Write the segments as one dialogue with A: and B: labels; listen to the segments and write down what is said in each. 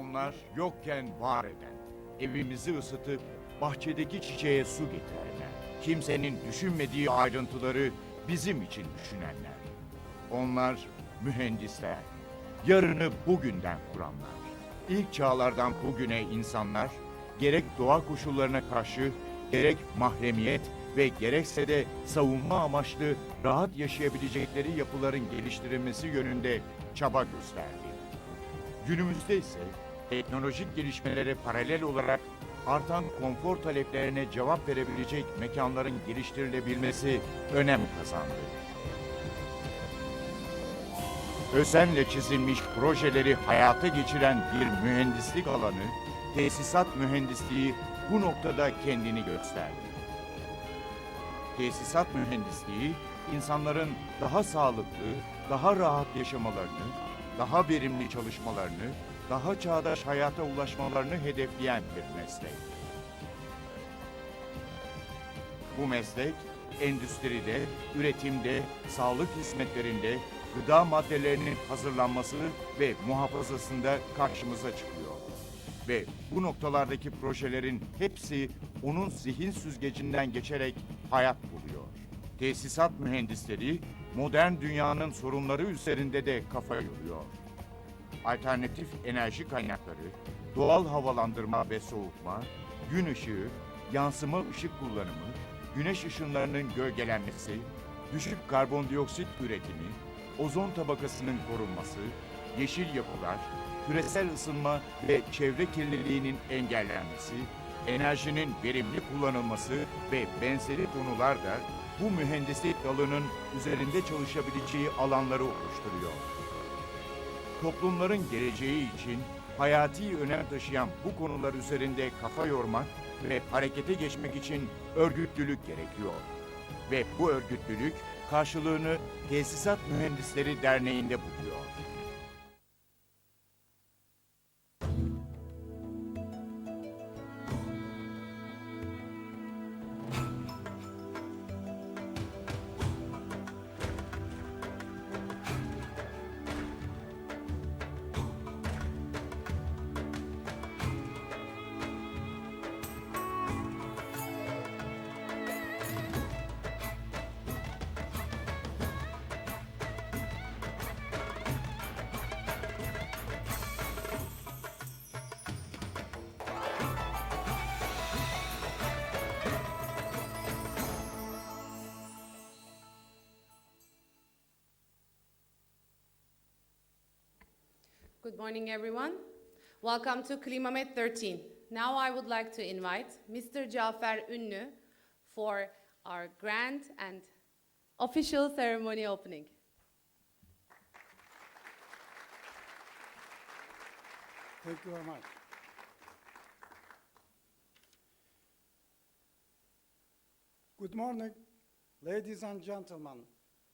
A: Onlar yokken var eden, evimizi ısıtıp bahçedeki çiçeğe su getirenler, kimsenin düşünmediği ayrıntıları bizim için düşünenler. Onlar mühendisler, yarını bugünden kuranlar. İlk çağlardan bugüne insanlar, gerek doğa koşullarına karşı, gerek mahremiyet ve gerekse de savunma amaçlı rahat yaşayabilecekleri yapıların geliştirilmesi yönünde çaba gösterdi. Günümüzde ise teknolojik gelişmelere paralel olarak artan konfor taleplerine cevap verebilecek mekanların geliştirilebilmesi önem kazandı. Özenle çizilmiş projeleri hayata geçiren bir mühendislik alanı, tesisat mühendisliği bu noktada kendini gösterdi. Tesisat mühendisliği, insanların daha sağlıklı, daha rahat yaşamalarını, daha verimli çalışmalarını, daha çağdaş hayata ulaşmalarını hedefleyen bir meslek. Bu meslek, endüstride, üretimde, sağlık hizmetlerinde, gıda maddelerinin hazırlanması ve muhafazasında karşımıza çıkıyor. Ve bu noktalardaki projelerin hepsi onun zihin süzgecinden geçerek hayat buluyor. Tesisat mühendisleri modern dünyanın sorunları üzerinde de kafa yoruyor. Alternatif enerji kaynakları, doğal havalandırma ve soğutma, gün ışığı, yansıma ışık kullanımı, güneş ışınlarının gölgelenmesi, düşük karbondioksit üretimi, ozon tabakasının korunması, yeşil yapılar, küresel ısınma ve çevre kirliliğinin engellenmesi, enerjinin verimli kullanılması ve benzeri konular da bu mühendislik dalının üzerinde çalışabileceği alanları oluşturuyor. Toplumların geleceği için hayati önem taşıyan bu konular üzerinde kafa yormak ve harekete geçmek için örgütlülük gerekiyor. Ve bu örgütlülük karşılığını Tesisat Mühendisleri Derneği'nde buluyor.
B: Good morning, everyone. Welcome to Climamed 13. Now I would like to invite Mr. Cafer Ünlü for our grand and official ceremony opening.
C: Thank you very much. Good morning, ladies and gentlemen,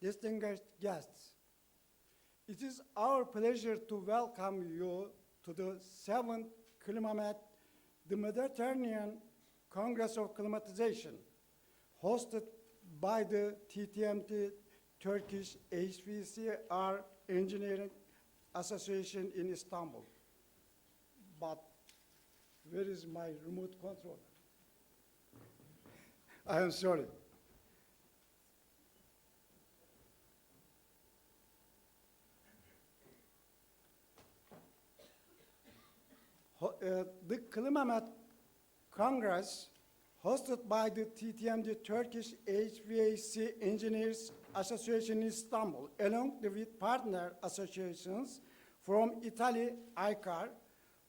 C: distinguished guests. It is our pleasure to welcome you to the 7th Climamed, the Mediterranean Congress of Climatization, hosted by the TTMD Turkish AICVF Engineering Association in Istanbul. But where is my remote control? I am sorry. The Climamed Congress, hosted by the TTMD Turkish HVAC Engineers Association in Istanbul, along with partner associations from Italy, AICARR,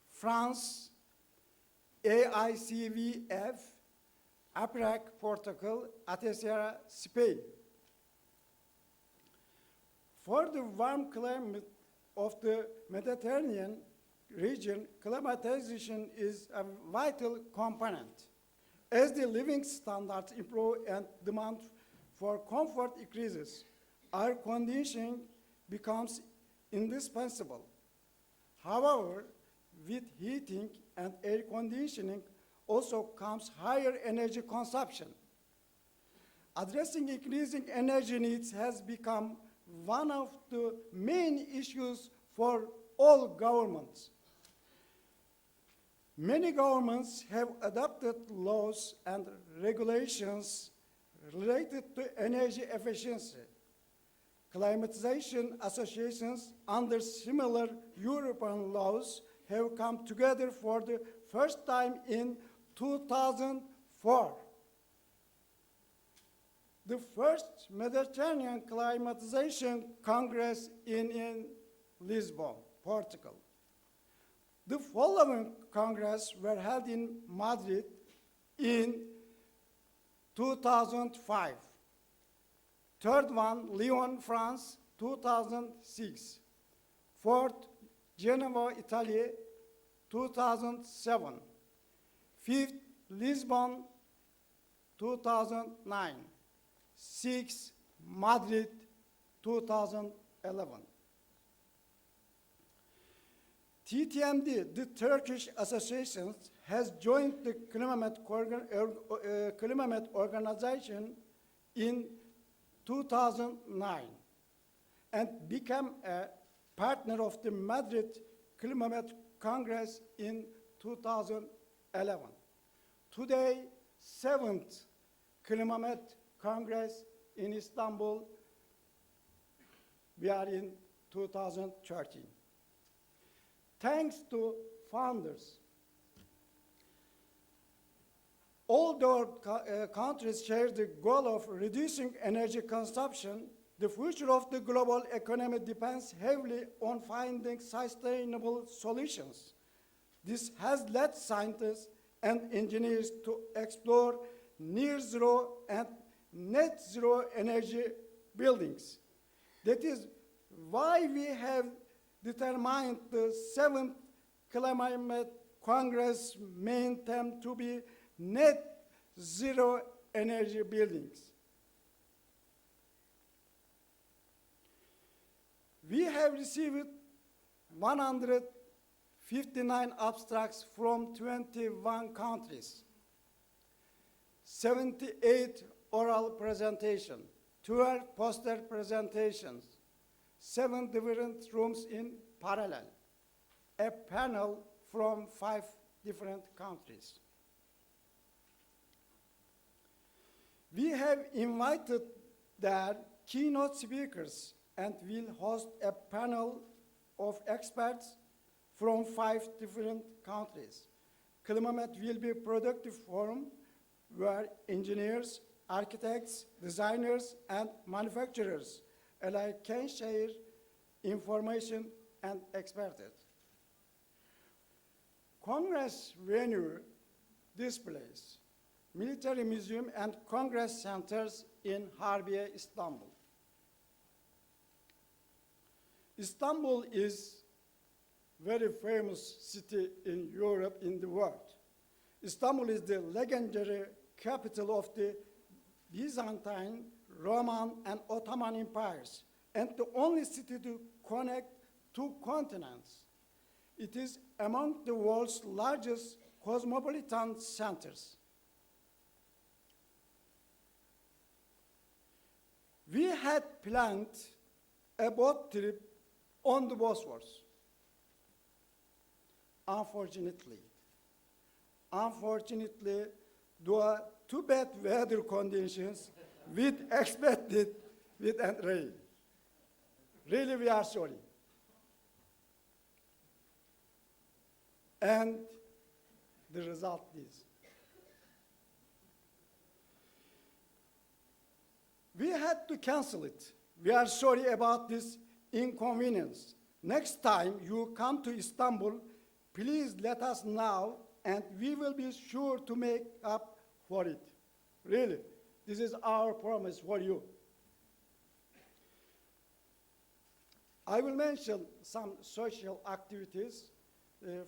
C: France, AICVF, APIRAC, Portugal, ATECYR, Spain. For the warm climate of the Mediterranean region, climatization is a vital component. As the living standards improve and demand for comfort increases, air conditioning becomes indispensable. However, with heating and air conditioning also comes higher energy consumption. Addressing increasing energy needs has become one of the main issues for all governments. Many governments have adopted laws and regulations related to energy efficiency. Climatization associations under similar European laws have come together for the first time in 2004. The first Mediterranean Climatization Congress in Lisbon, Portugal. The following Congress were held in Madrid in 2005. Third one, Lyon, France, 2006. Fourth, Geneva, Italy, 2007. Fifth, Lisbon, 2009. Sixth, Madrid, 2011. TTMD, the Turkish Association, has joined the Climamed organization in 2009 and became a partner of the Madrid Climamed Congress in 2011. Today, 7th Climamed Congress in Istanbul, we are in 2013. Thanks to founders, although countries share the goal of reducing energy consumption, the future of the global economy depends heavily on finding sustainable solutions. This has led scientists and engineers to explore near zero and net zero energy buildings. That is why we have determined the 7th Climamed Congress main theme to be net zero energy buildings. We have received 159 abstracts from 21 countries, 78 oral presentations, 12 poster presentations, 7 different rooms in parallel, a panel from 5 different countries. We have invited their keynote speakers and will host a panel of experts from 5 different countries. Climamed will be a productive forum where engineers, architects, designers, and manufacturers alike can share information and expertise. Congress venue displays, military museum and congress centers in Harbiye, Istanbul. Istanbul is very famous city in Europe, in the world. Istanbul is the legendary capital of the Byzantine, Roman, and Ottoman empires, and the only city to connect 2 continents. It is among the world's largest cosmopolitan centers. We had planned a boat trip on the Bosphorus. Unfortunately, due to bad weather conditions, with expected wind and rain. Really, we are sorry. And the result is, we had to cancel it. We are sorry about this inconvenience. Next time you come to Istanbul, please let us know, and we will be sure to make up for it. Really, this is our promise for you. I will mention some social activities.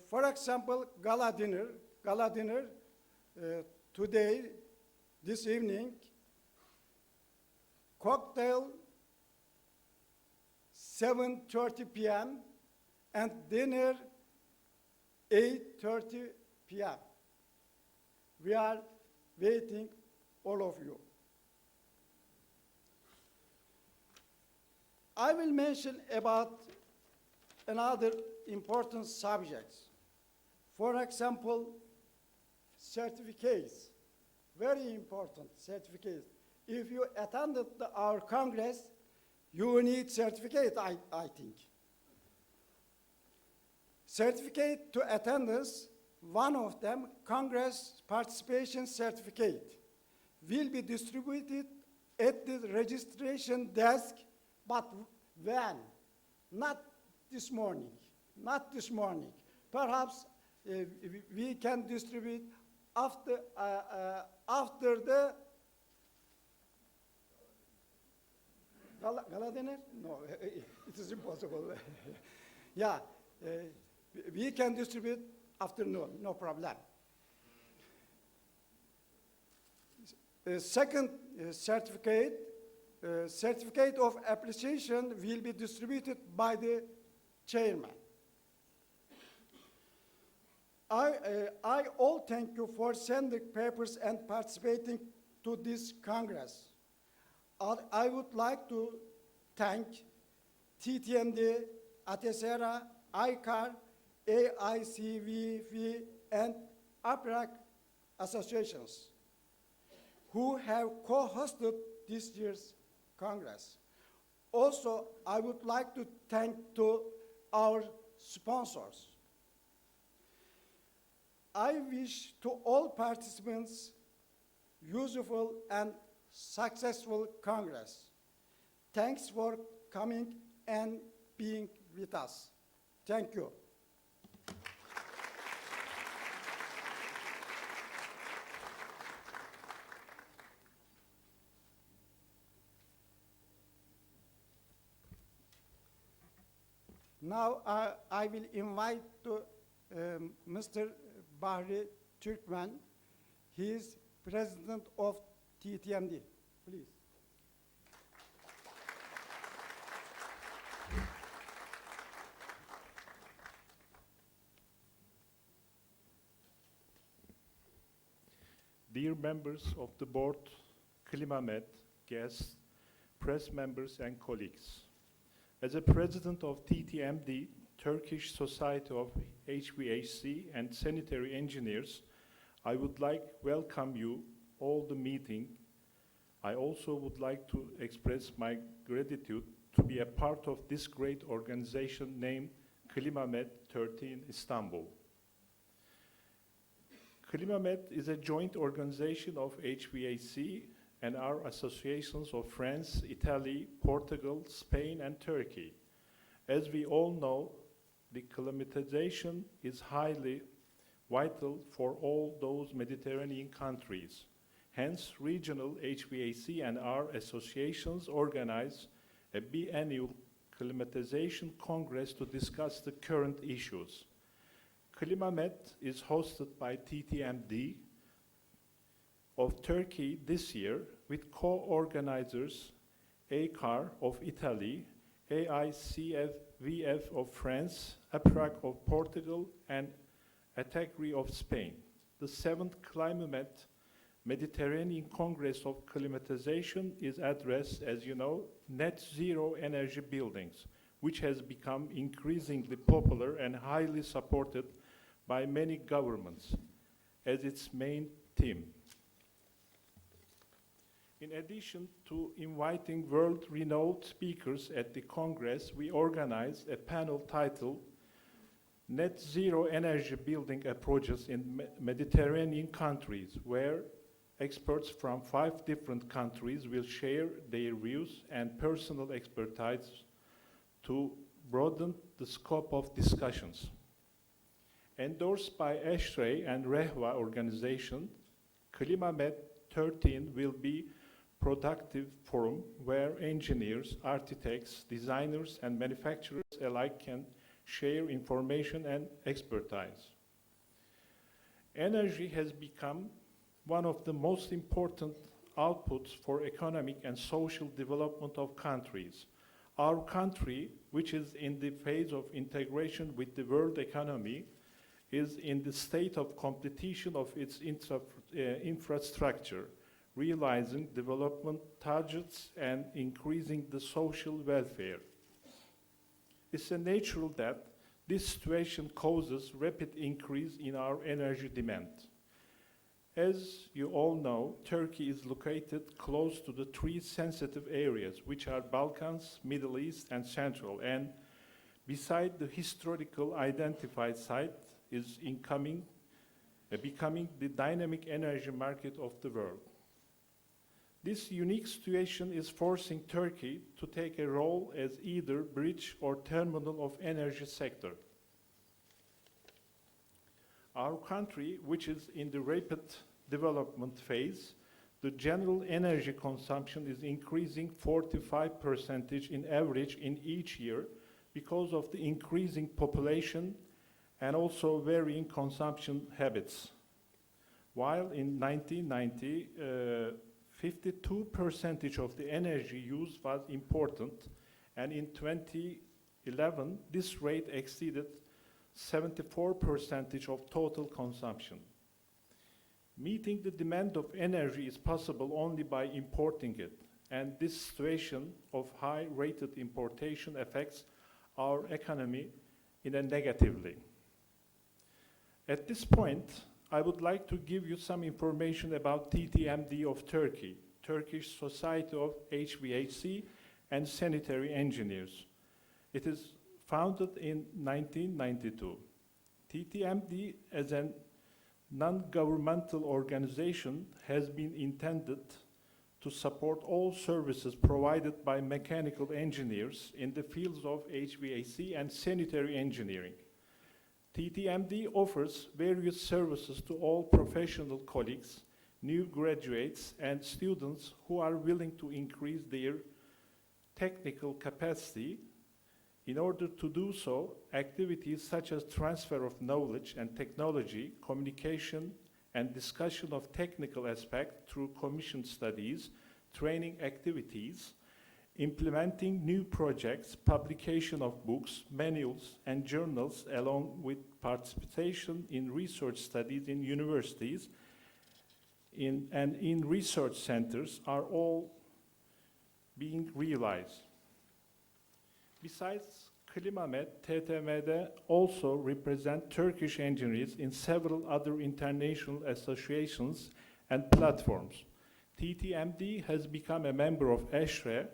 C: For example, gala dinner today, this evening, cocktail 7:30 p.m. and dinner 8:30 p.m. We are waiting all of you. I will mention about another important subject. For example, certificates, very important certificates. If you attended our Congress, you need certificate, I think. Certificate to attendance, one of them, Congress participation certificate, will be distributed at the registration desk, but when? Not this morning, not this morning. Perhaps we can distribute after the Gala dinner? No, it is impossible. Yeah, we can distribute afternoon, no problem. Second certificate of appreciation will be distributed by the chairman. I all thank you for sending papers and participating to this Congress. I would like to thank TTMD, ATECYR, AICARR, AICVF, and APIRAC associations who have co-hosted this year's Congress. Also, I would like to thank to our sponsors. I wish to all participants useful and successful Congress. Thanks for coming and being with us. Thank you. Now I will invite to, Mr. Bahri Türkmen. He is president of TTMD. Please.
D: Dear members of the board, Climamed, guests, press members and colleagues. As a president of TTMD, Turkish Society of HVAC and Sanitary Engineers, I would like to welcome you all the meeting. I also would like to express my gratitude to be a part of this great organization named Climamed 13 Istanbul. Climamed is a joint organization of HVAC and our associations of France, Italy, Portugal, Spain, and Turkey. As we all know, the climatization is highly vital for all those Mediterranean countries. Hence, regional HVAC and our associations organize a biannual climatization congress to discuss the current issues. Climamed is hosted by TTMD of Turkey this year with co-organizers AICARR of Italy, AICVF of France, APIRAC of Portugal, and ATECYR of Spain. The 7th Climamed Mediterranean Congress of Climatization is addressed, as you know, net zero energy buildings, which has become increasingly popular and highly supported by many governments as its main theme. In addition to inviting world-renowned speakers at the Congress, we organized a panel titled Net Zero Energy Building Approaches in Mediterranean Countries, where experts from 5 different countries will share their views and personal expertise to broaden the scope of discussions. Endorsed by ASHRAE and REHVA organization, Climamed 13 will be productive forum where engineers, architects, designers, and manufacturers alike can share information and expertise. Energy has become one of the most important outputs for economic and social development of countries. Our country, which is in the phase of integration with the world economy, is in the state of completion of its infrastructure, realizing development targets and increasing the social welfare. It's natural that This situation causes rapid increase in our energy demand. As you all know, Turkey is located close to the three sensitive areas, which are Balkans, Middle East, and Central, and beside the historical identified site is becoming the dynamic energy market of the world. This unique situation is forcing Turkey to take a role as either bridge or terminal of energy sector. Our country, which is in the rapid development phase, the general energy consumption is increasing 45% in average in each year because of the increasing population and also varying consumption habits. While in 1990, 52% of the energy used was important, and in 2011, this rate exceeded 74% of total consumption. Meeting the demand of energy is possible only by importing it, and this situation of high-rated importation affects our economy in a negatively. At this point, I would like to give you some information about TTMD of Turkey, Turkish Society of HVAC and Sanitary Engineers. It is founded in 1992. TTMD as a non-governmental organization has been intended to support all services provided by mechanical engineers in the fields of HVAC and sanitary engineering. TTMD offers various services to all professional colleagues, new graduates, and students who are willing to increase their technical capacity. In order to do so, activities such as transfer of knowledge and technology, communication, and discussion of technical aspects through commission studies, training activities, implementing new projects, publication of books, manuals, and journals, along with participation in research studies in universities and in research centers are all being realized. Besides Climamed, TTMD also represent Turkish engineers in several other international associations and platforms. TTMD has become a member of AICVF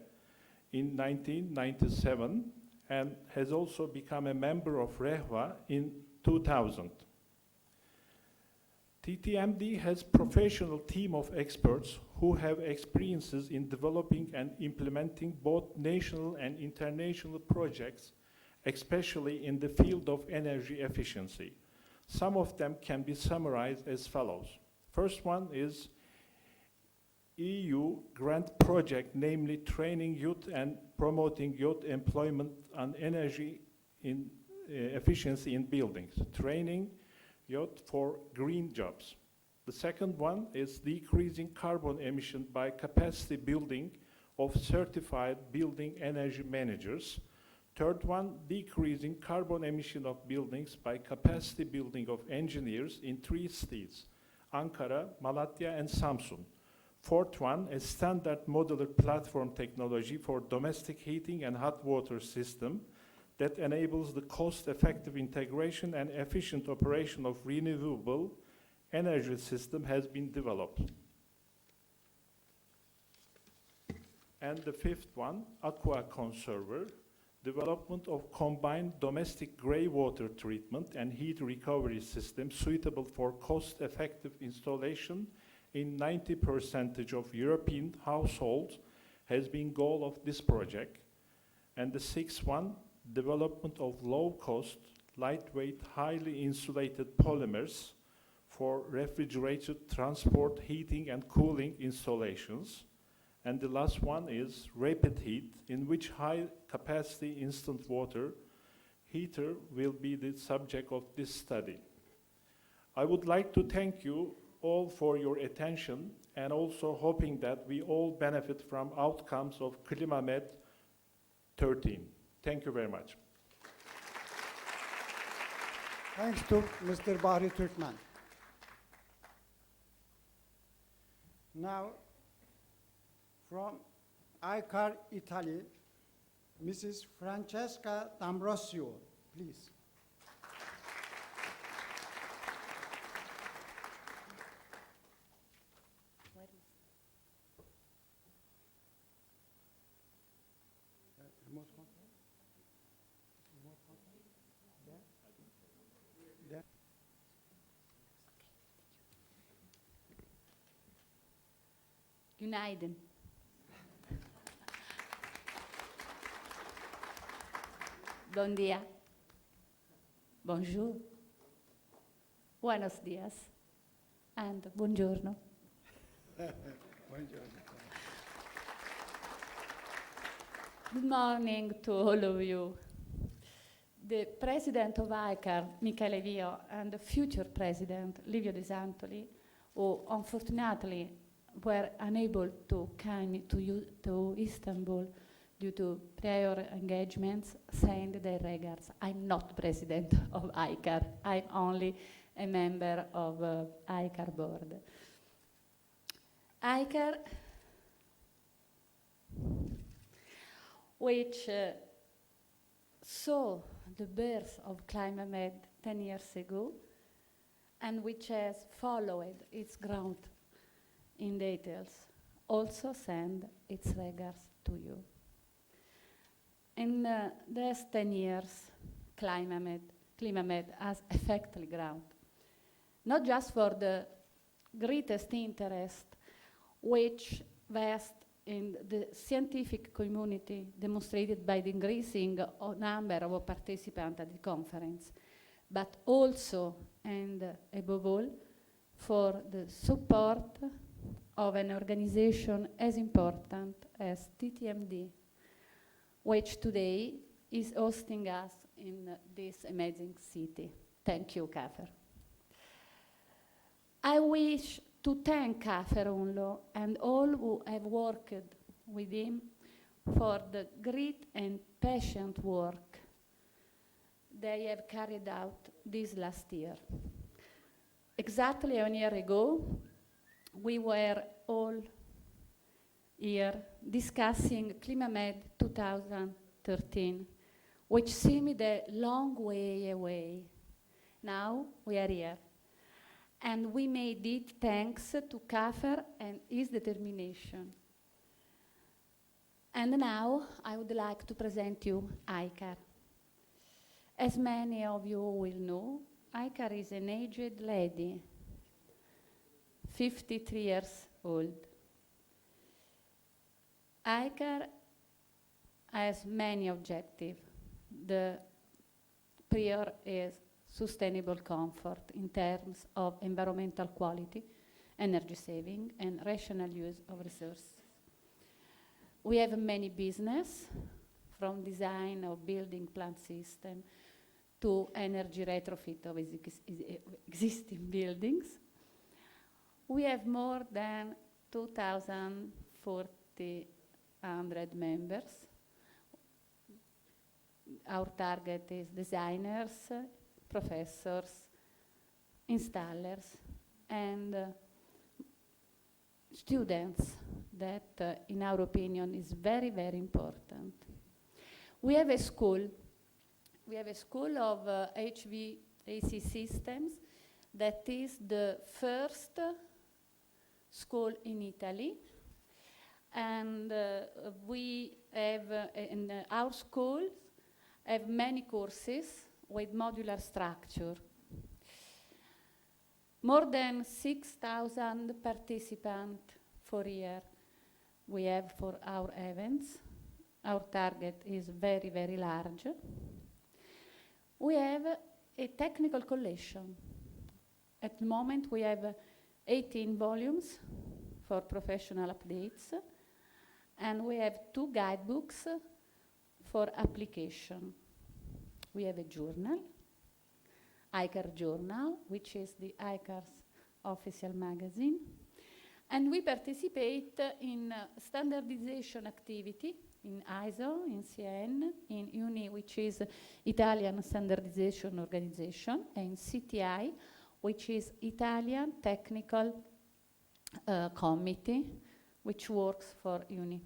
D: in 1997 and has also become a member of REHVA in 2000. TTMD has a professional team of experts who have experiences in developing and implementing both national and international projects, especially in the field of energy efficiency. Some of them can be summarized as follows. First one is EU grant project, namely training youth and promoting youth employment on energy efficiency in buildings, training youth for green jobs. The second one is decreasing carbon emission by capacity building of certified building energy managers. Third one, decreasing carbon emission of buildings by capacity building of engineers in 3 states, Ankara, Malatya, and Samsun. Fourth one, a standard modular platform technology for domestic heating and hot water system that enables the cost-effective integration and efficient operation of renewable energy system has been developed. And the fifth one, aqua conserver, development of combined domestic grey water treatment and heat recovery system suitable for cost-effective installation in 90% of European households has been goal of this project. And the sixth one, development of low-cost, lightweight, highly insulated polymers for refrigerated transport, heating, and cooling installations. And the last one is rapid heat, in which high-capacity instant water heater will be the subject of this study. I would like to thank you all for your attention, and also hoping that we all benefit from outcomes of Climamed 13. Thank you very much.
C: Thanks to Mr. Bahri Türkmen. Now, from AICARR Italy, Mrs. Francesca D'Ambrosio, please.
E: Günaydın. Bon dia. Bonjour. Buenos dias. And buongiorno. Good morning to all of you. The president of AICARR, Michele Vio, and the future president, Livio De Santoli, who unfortunately were unable to come to Istanbul due to prior engagements, send their regards. I'm not president of AICARR. I'm only a member of AICARR board. AICARR, which saw the birth of Climamed 10 years ago, and which has followed its growth in details, also send its regards to you. In these 10 years, Climamed has effectively grown, not just for the greatest interest which vast in the scientific community demonstrated by the increasing number of participants at the conference, but also and above all for the support of an organization as important as TTMD, which today is hosting us in this amazing city. Thank you, Kafer. I wish to thank Kafer Unlo and all who have worked with him for the great and patient work they have carried out this last year. Exactly 1 year ago, we were all here discussing Climamed 2013, which seemed a long way away. Now we are here. And we made it thanks to Kafer and his determination. And now I would like to present you AICARR. As many of you will know, AICARR is an aged lady, 53 years old. AICARR has many objectives. The prior is sustainable comfort in terms of environmental quality, energy saving, and rational use of resources. We have many business, from design of building plant system to energy retrofit of existing buildings. We have more than 2,400 members. Our target is designers, professors, installers, and students that, in our opinion, is very, very important. We have a school. We have a school of HVAC systems that is the first school in Italy. And we have, in our schools, have many courses with modular structure. More than 6,000 participants per year we have for our events. Our target is very, very large. We have a technical collection. At the moment we have 18 volumes for professional updates, and we have 2 guidebooks for application. We have a journal, AICARR Journal, which is the AICARR's official magazine. And we participate in standardization activity in ISO, in CN, in UNI, which is Italian Standardization Organization, and CTI, which is Italian Technical Committee, which works for UNI.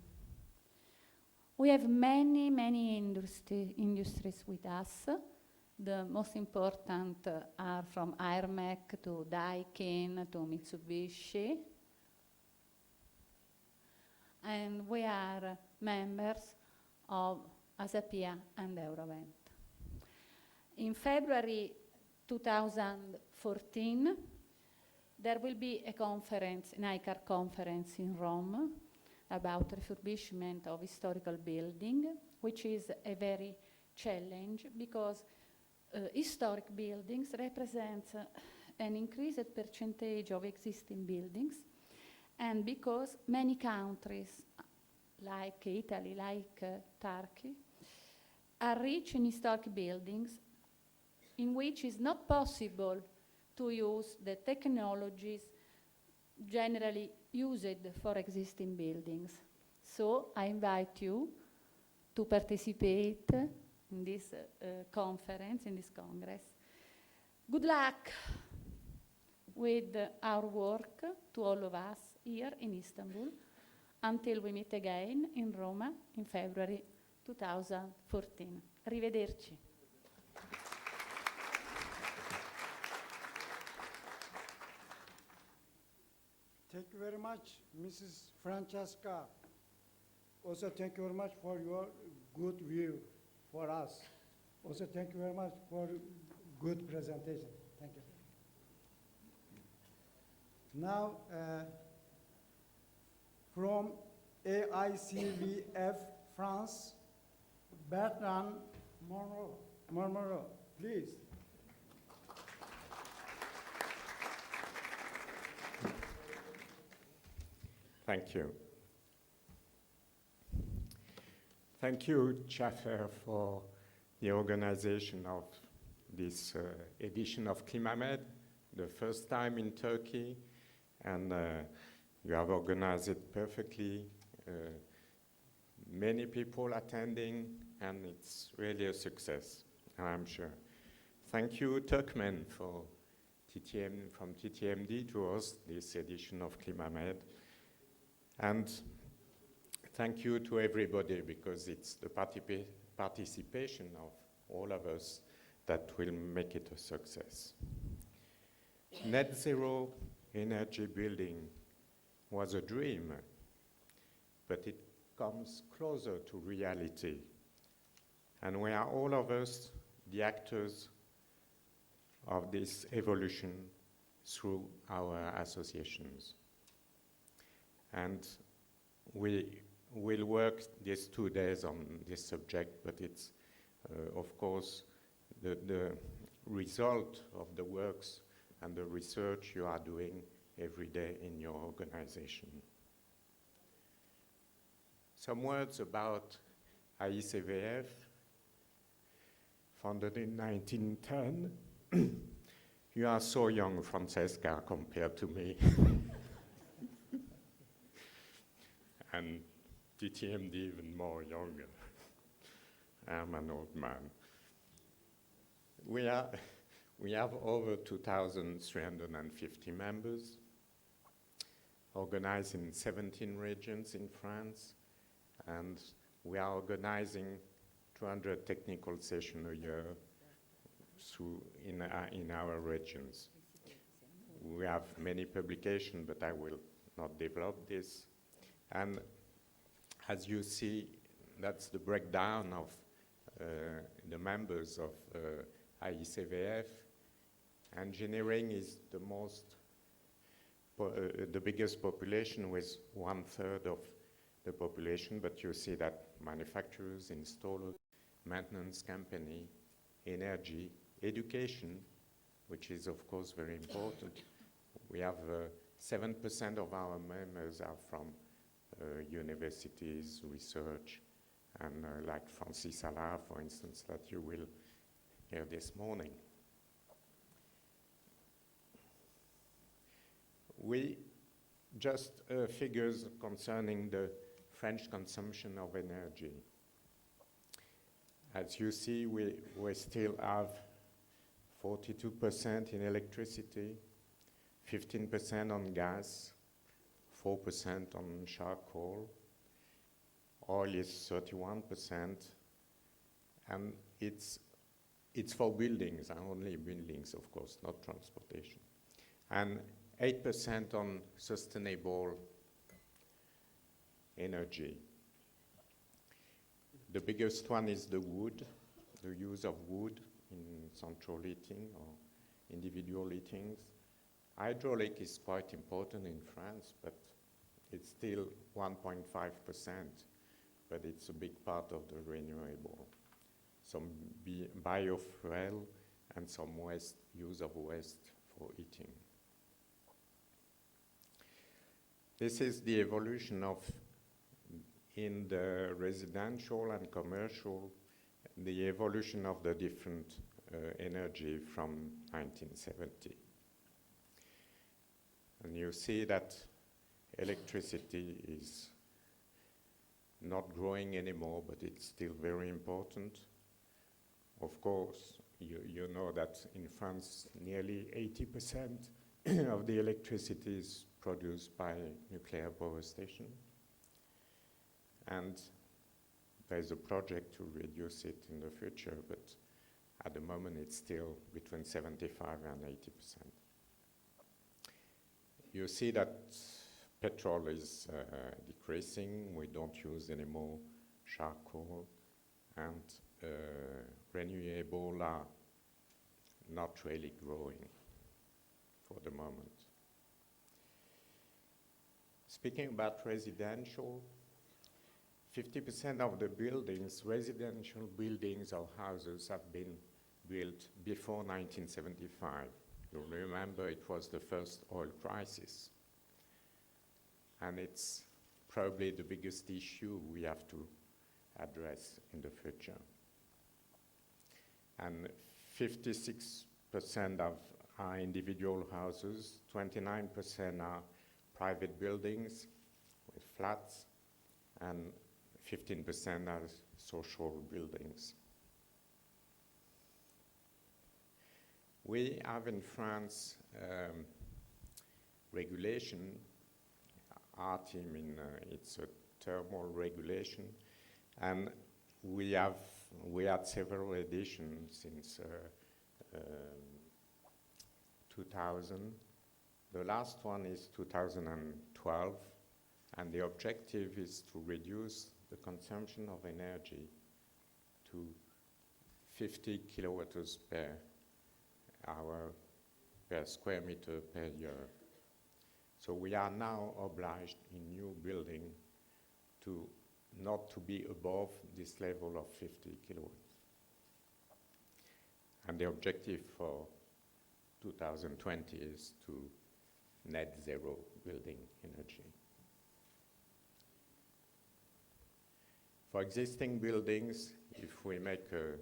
E: We have many, many industries with us. The most important are from IRMEC to Daikin to Mitsubishi. And we are members of ASAPIA and Eurovent. In February 2014, There will be a conference, an AICARR conference in Rome about refurbishment of historical building, which is a very challenge because historic buildings represent an increased percentage of existing buildings, and because many countries like Italy, like Turkey, are rich in historic buildings in which it's not possible to use the technologies generally used for existing buildings. So I invite you to participate in this conference, in this Congress. Good luck with our work to all of us here in Istanbul until we meet again in Roma in February 2014. Arrivederci.
C: Thank you very much, Mrs. Francesca. Also, thank you very much for your good view for us. Also, thank you very much for good presentation. Thank you. Now, from AICVF France, Bertrand Mormoro, please.
F: Thank you. Thank you, Jaffer, for the organization of this edition of Climamed, the first time in Turkey, and you have organized it perfectly. Many people attending, and it's really a success, I'm sure. Thank you, Turkmen, for from TTMD to host this edition of Climamed. And thank you to everybody, because it's the participation of all of us that will make it a success. Net zero energy building was a dream, but it comes closer to reality. And we are all of us the actors of this evolution through our associations. And we will work these 2 days on this subject, but it's, of course, the result of the works and the research you are doing every day in your organization. Some words about AICVF, founded in 1910. You are so young, Francesca, compared to me. And TTMD even more younger. I'm an old man. We have over 2,350 members, organized in 17 regions in France, and we are organizing 200 technical sessions a year in our regions. We have many publications, but I will not develop this. And as you see, that's the breakdown of the members of AICVF. Engineering is the biggest population, with 1/3 of the population, but you see that manufacturers, installers, maintenance company, energy, education, which is of course very important. We have 7% of our members are from universities, research, and like Francis Allard, for instance, that you will hear this morning. We just figures concerning the French consumption of energy. As you see, we still have 42% in electricity, 15% on gas, 4% on charcoal. Oil is 31%, and it's for buildings, and only buildings, of course, not transportation. And 8% on sustainable energy. The biggest one is the wood, the use of wood in central heating or individual heatings. Hydraulic is quite important in France, but it's still 1.5%, but it's a big part of the renewable. Some biofuel and some use of waste for heating. This is the evolution of, in the residential and commercial, the evolution of the different energy from 1970. And you see that electricity is not growing anymore, but it's still very important. Of course, you know that in France, nearly 80% of the electricity is produced by nuclear power station. And there's a project to reduce it in the future, but at the moment it's still between 75 and 80%. You see that petrol is decreasing. We don't use any more charcoal, and renewable are not really growing for the moment. Speaking about residential, 50% of the buildings, residential buildings or houses, have been built before 1975. You remember it was the first oil crisis. And it's probably the biggest issue we have to address in the future. And 56% of our individual houses, 29% are private buildings with flats, and 15% are social buildings. We have in France regulation. Our team it's a thermal regulation, and we had several editions since 2000. The last one is 2012, and the objective is to reduce the consumption of energy to 50 kilowatts per hour per square meter per year. So we are now obliged in new building to not to be above this level of 50 kilowatts. And the objective for 2020 is to net zero building energy. For existing buildings, if we make a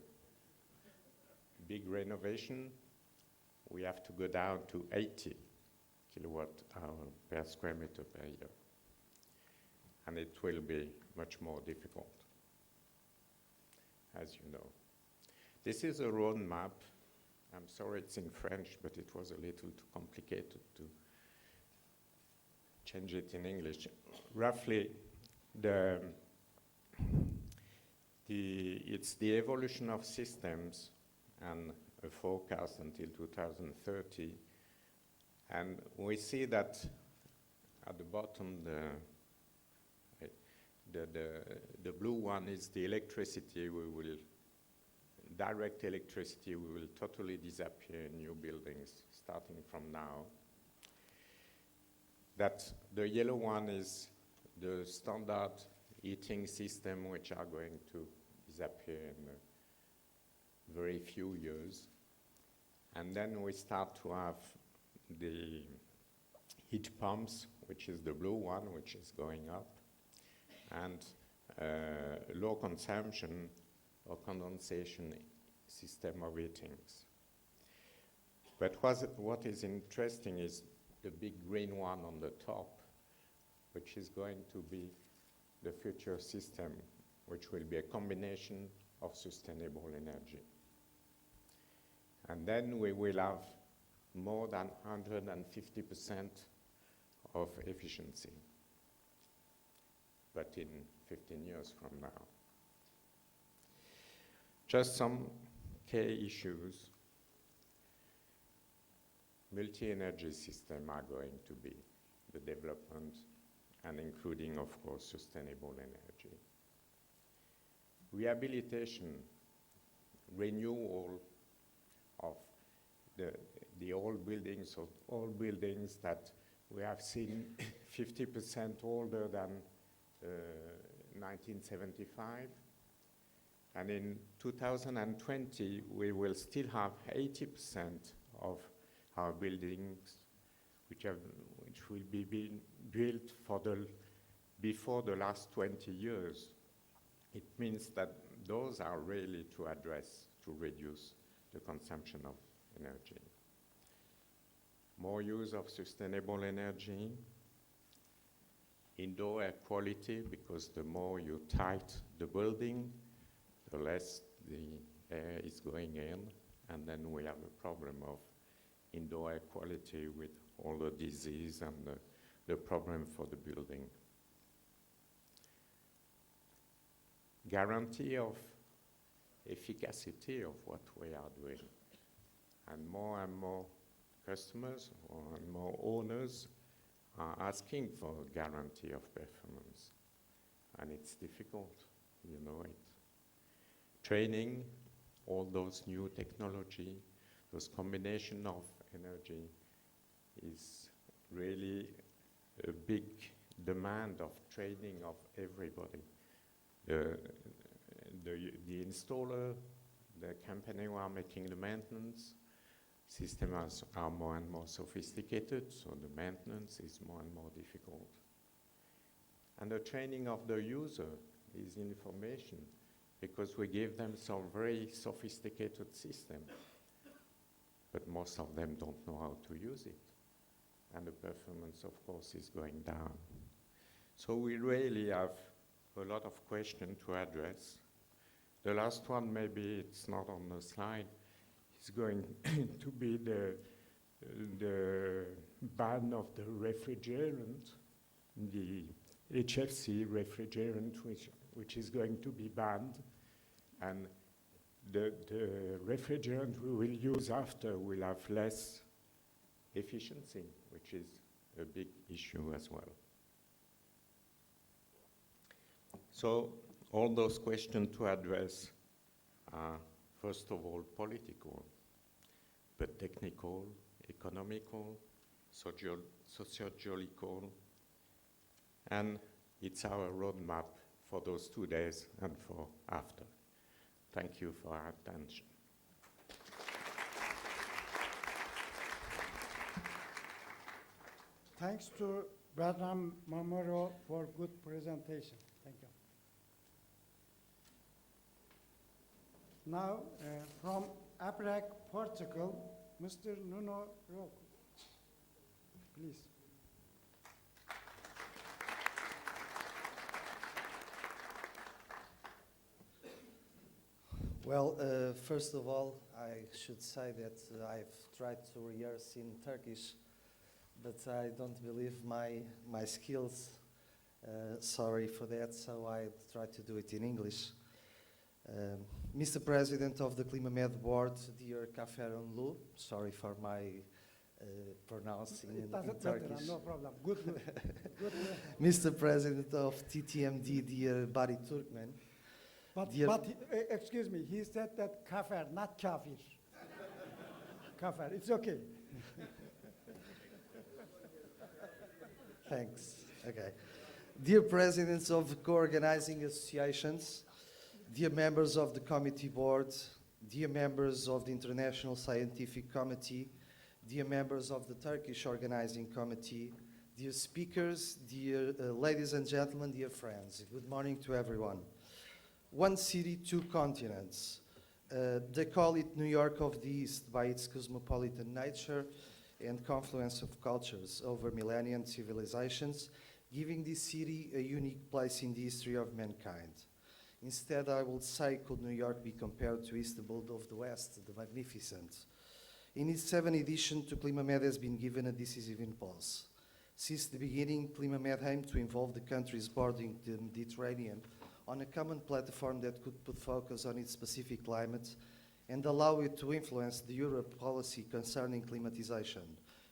F: big renovation, we have to go down to 80 kilowatt hour per square meter per year. And it will be much more difficult, as you know. This is a roadmap. I'm sorry it's in French, but it was a little too complicated to change it in English. Roughly, it's the evolution of systems and a forecast until 2030. And we see that at the bottom, the blue one is the electricity. Direct electricity will totally disappear in new buildings starting from now. That the yellow one is the standard heating system, which are going to disappear in very few years. And then we start to have the heat pumps, which is the blue one, which is going up, and low consumption or condensation system of heatings. But what is interesting is the big green one on the top, which is going to be the future system, which will be a combination of sustainable energy. And then we will have more than 150% of efficiency, but in 15 years from now. Just some key issues. Multi-energy systems are going to be the development, and including, of course, sustainable energy. Rehabilitation, renewal of the old buildings that we have seen 50% older than 1975. And in 2020, we will still have 80% of our buildings which will be built before the last 20 years. It means that those are really to reduce the consumption of energy. More use of sustainable energy, indoor air quality, because the more you tight the building, the less the air is going in, and then we have a problem of indoor air quality with all the disease and the problem for the building. Guarantee of efficacy of what we are doing. And more customers and more owners are asking for a guarantee of performance. And it's difficult, you know it. Training, all those new technology, those combination of energy is really a big demand of training of everybody. The installer, the company who are making the maintenance, systems are more and more sophisticated, so the maintenance is more and more difficult. And the training of the user is information, because we give them some very sophisticated system, but most of them don't know how to use it. And the performance, of course, is going down. So we really have a lot of questions to address. The last one, maybe it's not on the slide, is going to be the ban of the refrigerant, the HFC refrigerant, which is going to be banned. And the refrigerant we will use after will have less efficiency, which is a big issue as well. So all those questions to address are, first of all, political, but technical, economical, sociological, and it's our roadmap for those 2 days and for after. Thank you for your attention.
C: Thanks to Bertram Mamoro for good presentation. Thank you. Now, from APIRAC, Portugal, Mr. Nuno Rocco. Please.
G: Well, first of all, I should say that I've tried to rehearse in Turkish, but I don't believe my skills. Sorry for that, so I try to do it in English. Mr. President of the Climamed Board, dear Kafer Unlu, sorry for my pronouncing in Turkish.
C: No problem. Good. Good.
G: Mr. President of TTMD, dear Bari Turkmen.
C: But excuse me, he said that kafir, not kafir. Kafir, it's okay.
G: Thanks. Okay. Dear presidents of co-organizing associations, dear members of the committee board, dear members of the International Scientific Committee, dear members of the Turkish Organizing Committee, dear speakers, dear ladies and gentlemen, dear friends, good morning to everyone. One city, two continents. They call it New York of the East by its cosmopolitan nature and confluence of cultures over millennia and civilizations, giving this city a unique place in the history of mankind. Instead, I would say, could New York be compared to Istanbul of the West, the Magnificent? In its 7th edition, to Climamed has been given a decisive impulse. Since the beginning, Climamed aimed to involve the countries bordering the Mediterranean on a common platform that could put focus on its specific climate and allow it to influence the Europe policy concerning climatization,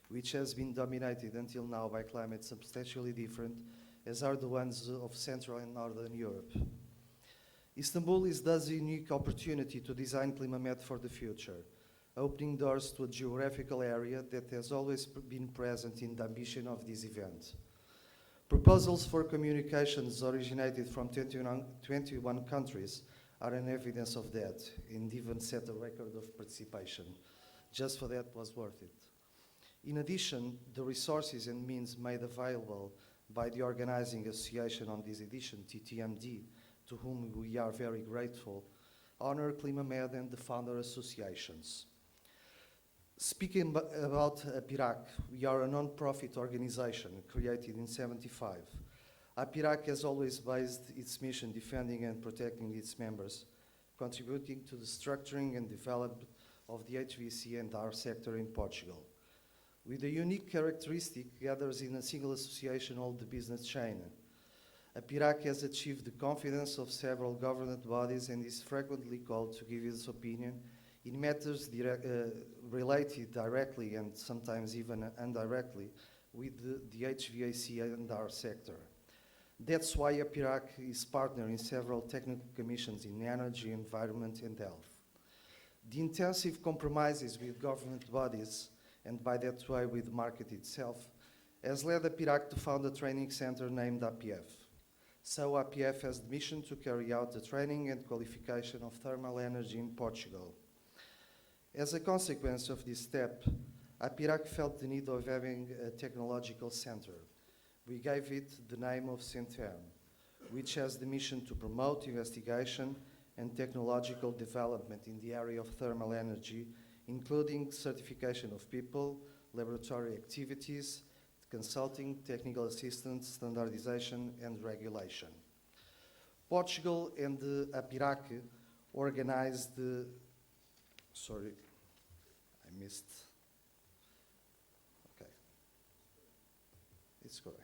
G: which has been dominated until now by climates substantially different, as are the ones of Central and Northern Europe. Istanbul is thus a unique opportunity to design Climamed for the future. opening doors to a geographical area that has always been present in the ambition of this event. Proposals for communications originated from 21 countries are an evidence of that, and even set a record of participation. Just for that was worth it. In addition, the resources and means made available by the organizing association on this edition, TTMD, to whom we are very grateful, honor Climamed and the founder associations. Speaking about APIRAC, we are a non-profit organization created in '75. APIRAC has always based its mission defending and protecting its members, contributing to the structuring and development of the HVAC and R sector in Portugal. With a unique characteristic, gathers in a single association all the business chain. APIRAC has achieved the confidence of several government bodies and is frequently called to give its opinion in matters related directly and sometimes even indirectly with the HVAC and R sector. That's why APIRAC is partner in several technical commissions in energy, environment and health. The intensive compromises with government bodies, and by that way with the market itself, has led APIRAC to found a training center named APF. So APF has the mission to carry out the training and qualification of thermal energy in Portugal. As a consequence of this step, APIRAC felt the need of having a technological center. We gave it the name of Centerm, which has the mission to promote investigation and technological development in the area of thermal energy, including certification of people, laboratory activities, consulting, technical assistance, standardization, and regulation. Portugal and the APIRAC organized the, it's correct.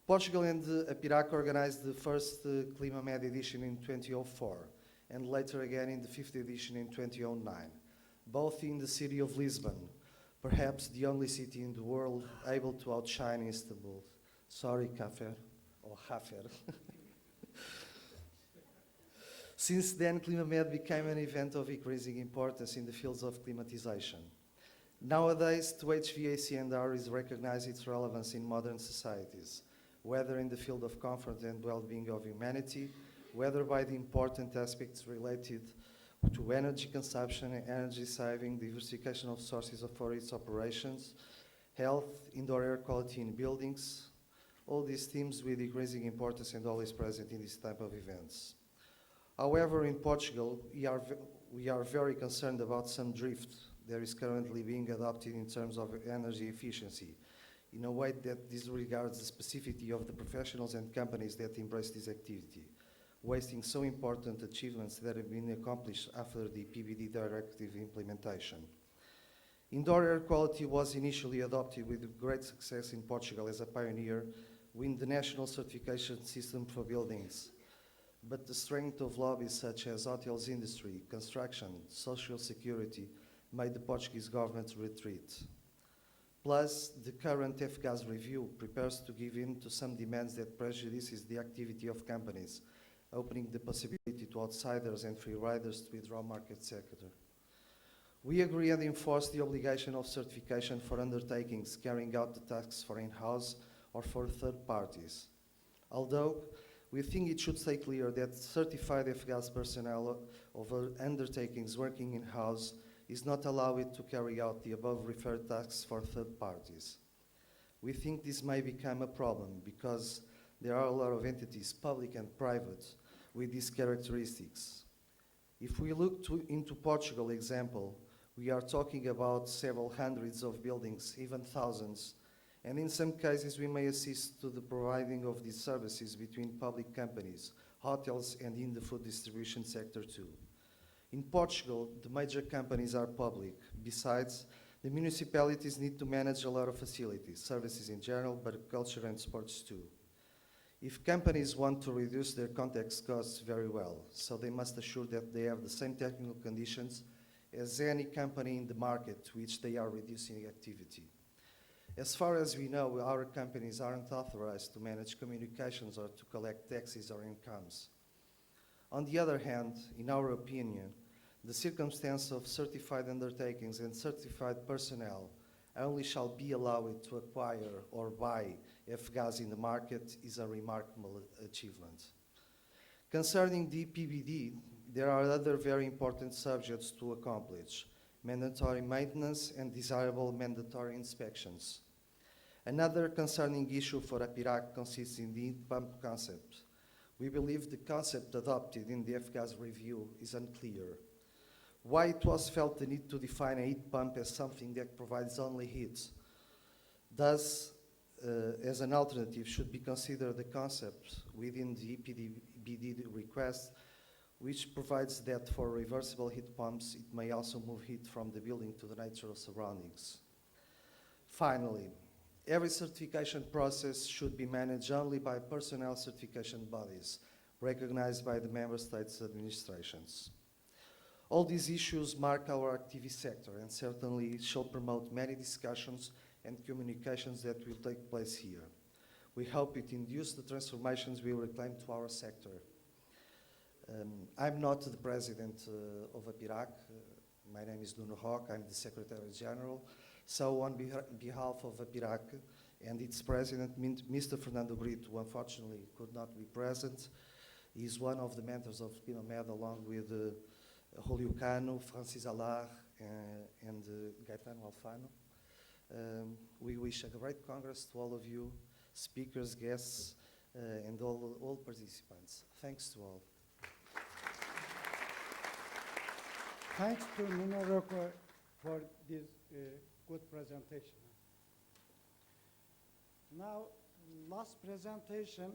G: Portugal and the APIRAC organized the first Climamed edition in 2004, and later again in the 5th edition in 2009, both in the city of Lisbon, perhaps the only city in the world able to outshine Istanbul. Sorry, Kafer, or Hafer. Since then, Climamed became an event of increasing importance in the fields of climatization. Nowadays, to HVAC and R is recognized its relevance in modern societies, whether in the field of comfort and well-being of humanity, whether by the important aspects related to energy consumption, energy saving, diversification of sources for its operations, health, indoor air quality in buildings, all these themes with increasing importance and always present in this type of events. However, in Portugal, we are very concerned about some drift that is currently being adopted in terms of energy efficiency, in a way that disregards the specificity of the professionals and companies that embrace this activity, wasting so important achievements that have been accomplished after the PBD directive implementation. Indoor air quality was initially adopted with great success in Portugal as a pioneer with the national certification system for buildings. But the strength of lobbies such as hotels industry, construction, social security made the Portuguese government retreat. Plus, the current F-gas review prepares to give in to some demands that prejudices the activity of companies, opening the possibility to outsiders and free riders to withdraw market sector. We agree and enforce the obligation of certification for undertakings carrying out the tasks for in-house or for third parties. Although, we think it should stay clear that certified F-gas personnel over undertakings working in-house is not allowed to carry out the above referred tasks for third parties. We think this may become a problem because there are a lot of entities, public and private, with these characteristics. If we look into Portugal example, we are talking about several hundreds of buildings, even thousands, and in some cases we may assist to the providing of these services between public companies, hotels, and in the food distribution sector too. In Portugal, the major companies are public. Besides, the municipalities need to manage a lot of facilities, services in general, but culture and sports too. If companies want to reduce their contact costs, very well, so they must assure that they have the same technical conditions as any company in the market to which they are reducing activity. As far as we know, our companies aren't authorized to manage communications or to collect taxes or incomes. On the other hand, in our opinion, The circumstance of certified undertakings and certified personnel only shall be allowed to acquire or buy F-gas in the market is a remarkable achievement. Concerning the PBD, there are other very important subjects to accomplish: mandatory maintenance and desirable mandatory inspections. Another concerning issue for APIRAC consists in the heat pump concept. We believe the concept adopted in the F-gas review is unclear. Why it was felt the need to define a heat pump as something that provides only heat. Thus, as an alternative, should be considered the concept within the EPBD request, which provides that for reversible heat pumps, it may also move heat from the building to the natural surroundings. Finally, every certification process should be managed only by personnel certification bodies recognized by the member states' administrations. All these issues mark our activity sector and certainly shall promote many discussions and communications that will take place here. We hope it induces the transformations we reclaim to our sector. I'm not the president of APIRAC. My name is Nuno Roque. I'm the Secretary General. So on behalf of APIRAC and its president, Mr. Fernando Brito, who unfortunately could not be present, is one of the mentors of Climamed, along with Julio Cano, Francis Alar, and Gaetano Alfano. We wish a great Congress to all of you, speakers, guests, and all participants. Thanks to all.
C: Thanks to Nuno Roque for this good presentation. Now, last presentation,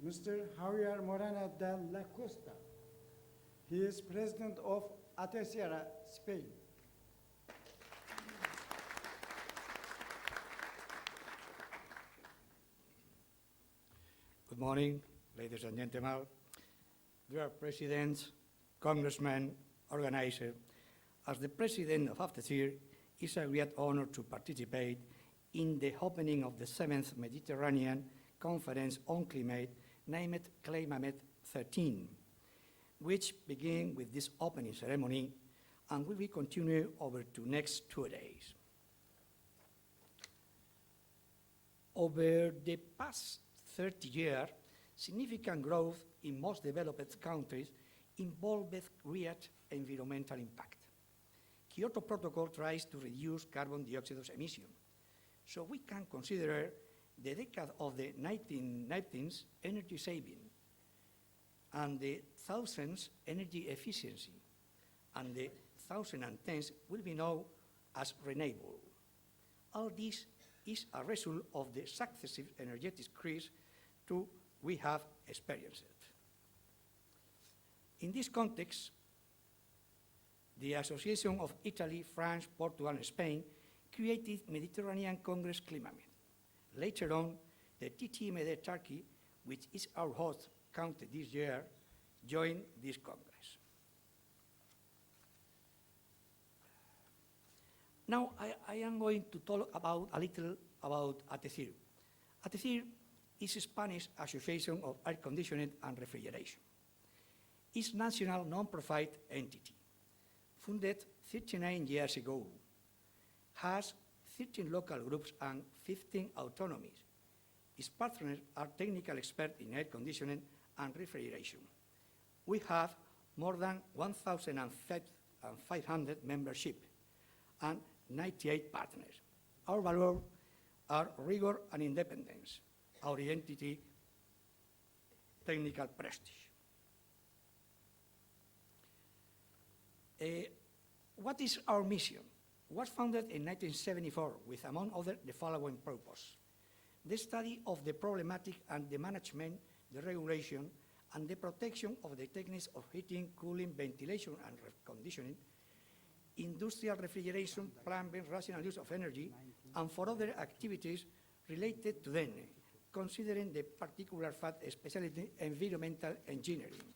C: Mr. Javier Morena de la Costa. He is president of ATECYR, Spain.
H: Good morning, ladies and gentlemen. Dear presidents, congressmen, organizers, as the president of ATECYR, it's a great honor to participate in the opening of the 7th Mediterranean Conference on Climate, named Climamed 13, which began with this opening ceremony and will be continued over to next 2 days. Over the past 30 years, significant growth in most developed countries involved great environmental impact. Kyoto Protocol tries to reduce carbon dioxide emissions, so we can consider the decade of the 1990s energy saving, and the thousands energy efficiency, and the 2010s will be known as renewable. All this is a result of the successive energetic increase we have experienced. In this context, the Association of Italy, France, Portugal, and Spain created Mediterranean Congress Climamed. Later on, the TTMD Turkey, which is our host country this year, joined this Congress. Now, I am going to talk a little about ATECYR. ATECYR is a Spanish Association of Air Conditioning and Refrigeration. It's a national non-profit entity, founded 39 years ago, has 13 local groups and 15 autonomies. Its partners are technical experts in air conditioning and refrigeration. We have more than 1,500 membership and 98 partners. Our values are rigor and independence, our identity, technical prestige. What is our mission? Was founded in 1974 with, among others, the following purpose: the study of the problematic and the management, the regulation, and the protection of the techniques of heating, cooling, ventilation, and conditioning, industrial refrigeration, plumbing, rational use of energy, and for other activities related to them, considering the particular fact, especially environmental engineering,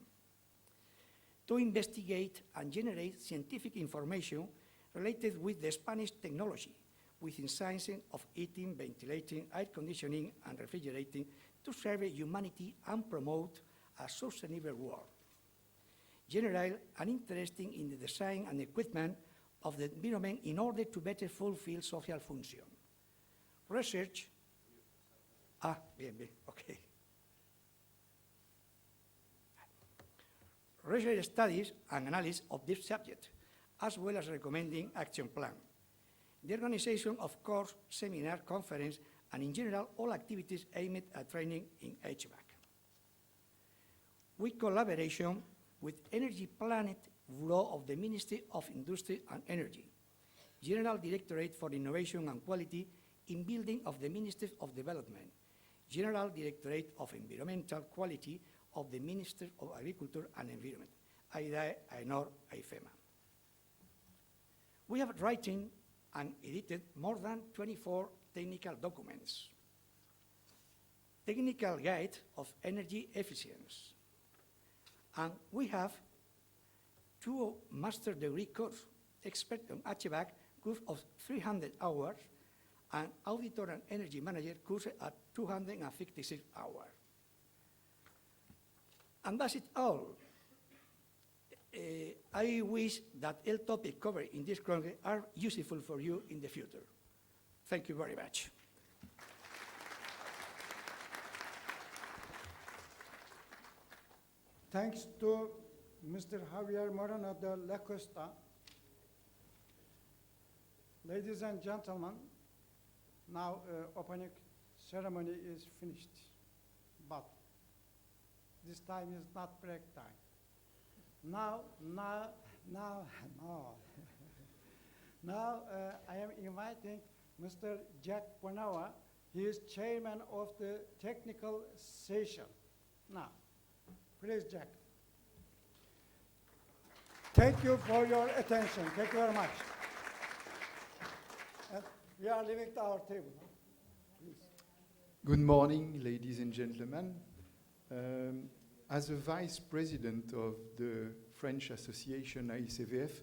H: to investigate and generate scientific information related with the Spanish technology within sciences of heating, ventilating, air conditioning, and refrigerating to serve humanity and promote a sustainable world. general and interesting in the design and equipment of the environment in order to better fulfill social function. Research, bien, okay. Research studies and analysis of this subject, as well as recommending action plan. The organization of course, seminar, conference, and in general, all activities aimed at training in HVAC. With collaboration with Energy Planet Bureau of the Ministry of Industry and Energy, General Directorate for Innovation and Quality in Building of the Ministry of Development, General Directorate of Environmental Quality of the Ministry of Agriculture and Environment, AIDAE, AENOR, AIFEMA. We have written and edited more than 24 technical documents, technical guide of energy efficiency, and we have 2 master degree course, expert on HVAC course of 300 hours, and auditor and energy manager course at 256 hours. And that's it all. I wish that all topics covered in this Congress are useful for you in the future. Thank you very much.
C: Thanks to Mr. Javier Moreno de la Costa. Ladies and gentlemen, now opening ceremony is finished, but this time is not break time. Now, I am inviting Mr. Jack Bonawa. He is chairman of the technical session. Now, please, Jack. Thank you for your attention. Thank you very much. And we are leaving to our table. Please.
I: Good morning, ladies and gentlemen. As a vice president of the French association AICVF,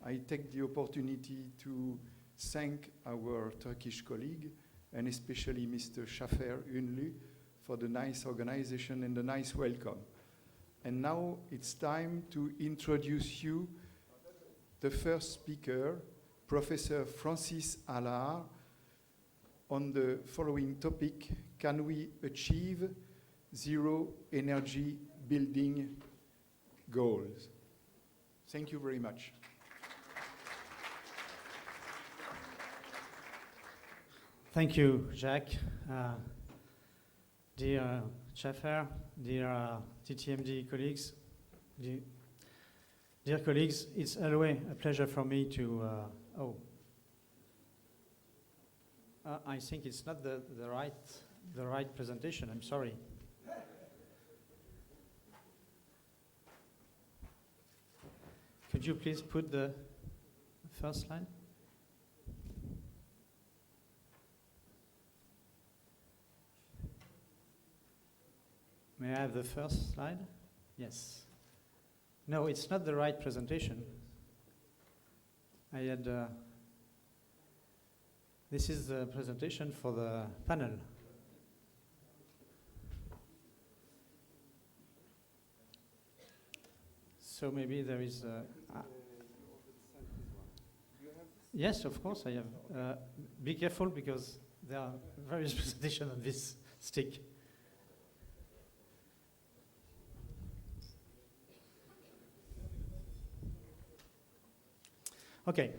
I: I take the opportunity to thank our Turkish colleague, and especially Mr. Şafer Ünlü, for the nice organization and the nice welcome. And now it's time to introduce you the first speaker, Professor Francis Allard, on the following topic: can we achieve zero energy building goals? Thank you very much.
J: Thank you, Jacques. Dear Şafer, dear TTMD colleagues, dear colleagues, it's always a pleasure for me to, I think it's not the right presentation, I'm sorry. Could you please put the first slide? May I have the first slide? Yes. No, it's not the right presentation. I had, this is the presentation for the panel. So maybe there is yes, of course I have. Be careful because there are various presentations on this stick. Okay,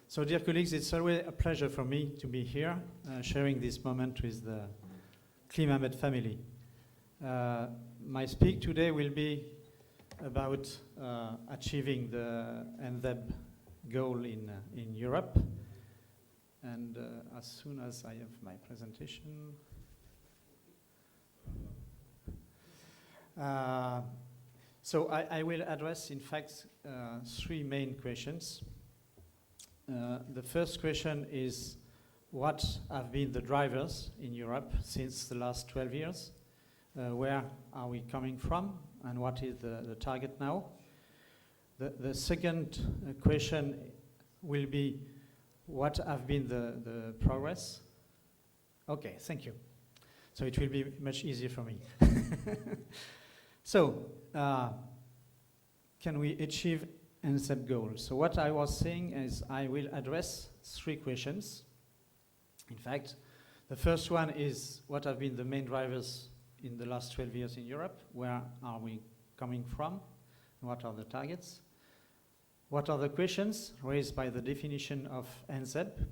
J: so dear colleagues, it's always a pleasure for me to be here sharing this moment with the Climamed family. My speak today will be about achieving the NZEB goal in Europe. And as soon as I have my presentation. So I will address, in fact, 3 main questions. The first question is, what have been the drivers in Europe since the last 12 years? Where are we coming from, and what is the target now? The second question will be, what have been the progress? Okay, thank you. So it will be much easier for me. So, can we achieve NSEP goals? So what I was saying is I will address 3 questions. In fact, the first one is what have been the main drivers in the last 12 years in Europe? Where are we coming from? What are the targets? What are the questions raised by the definition of NSEP?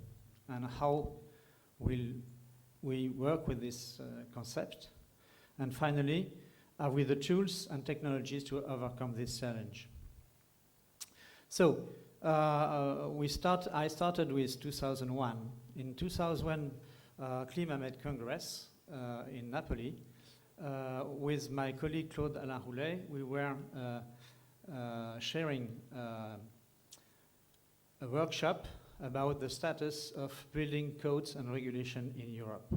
J: And how will we work with this concept? And finally, are we the tools and technologies to overcome this challenge? So, I started with 2001. In 2001, Climamed Congress in Napoli, with my colleague Claude Alain Roulet, we were sharing a workshop about the status of building codes and regulation in Europe.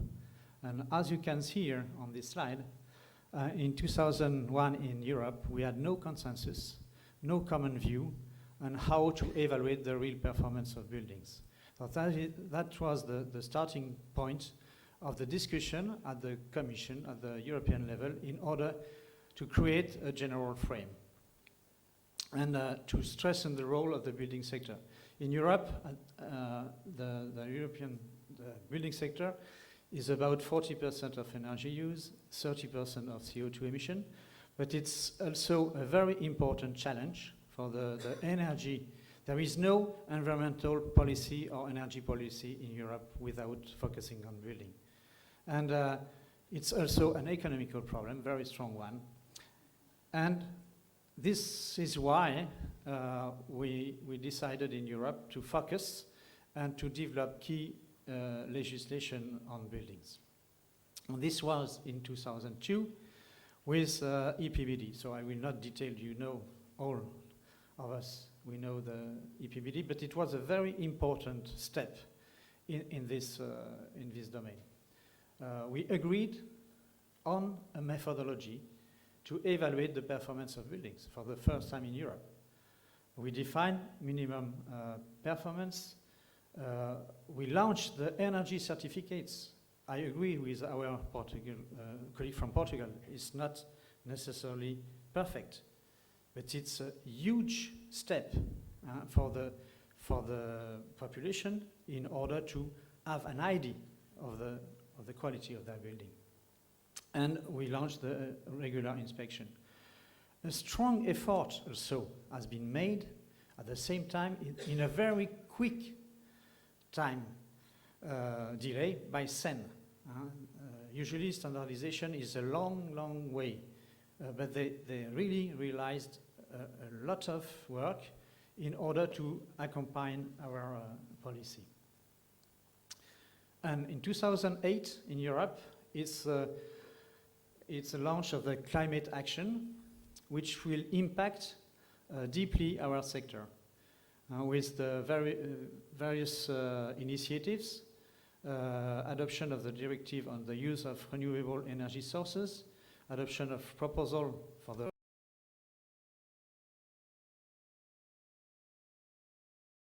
J: And as you can see here on this slide, in 2001 in Europe, we had no consensus, no common view on how to evaluate the real performance of buildings. So that was the starting point of the discussion at the Commission, at the European level, in order to create a general frame and to strengthen the role of the building sector. In Europe, the building sector is about 40% of energy use, 30% of CO2 emission, but it's also a very important challenge for the energy. There is no environmental policy or energy policy in Europe without focusing on building. And it's also an economical problem, very strong one. And this is why we decided in Europe to focus and to develop key legislation on buildings. And this was in 2002 with EPBD. So I will not detail, you know, all of us, we know the EPBD, but it was a very important step in this domain. We agreed on a methodology to evaluate the performance of buildings for the first time in Europe. We defined minimum performance. We launched the energy certificates. I agree with our colleague from Portugal. It's not necessarily perfect, but it's a huge step for the population in order to have an idea of the quality of their building. And we launched the regular inspection. A strong effort also has been made at the same time in a very quick time delay by SEN. Usually standardization is a long way, but they really realized a lot of work in order to accompany our policy. And in 2008 in Europe, it's the launch of the climate action, which will impact deeply our sector with the various initiatives, adoption of the directive on the use of renewable energy sources, adoption of proposal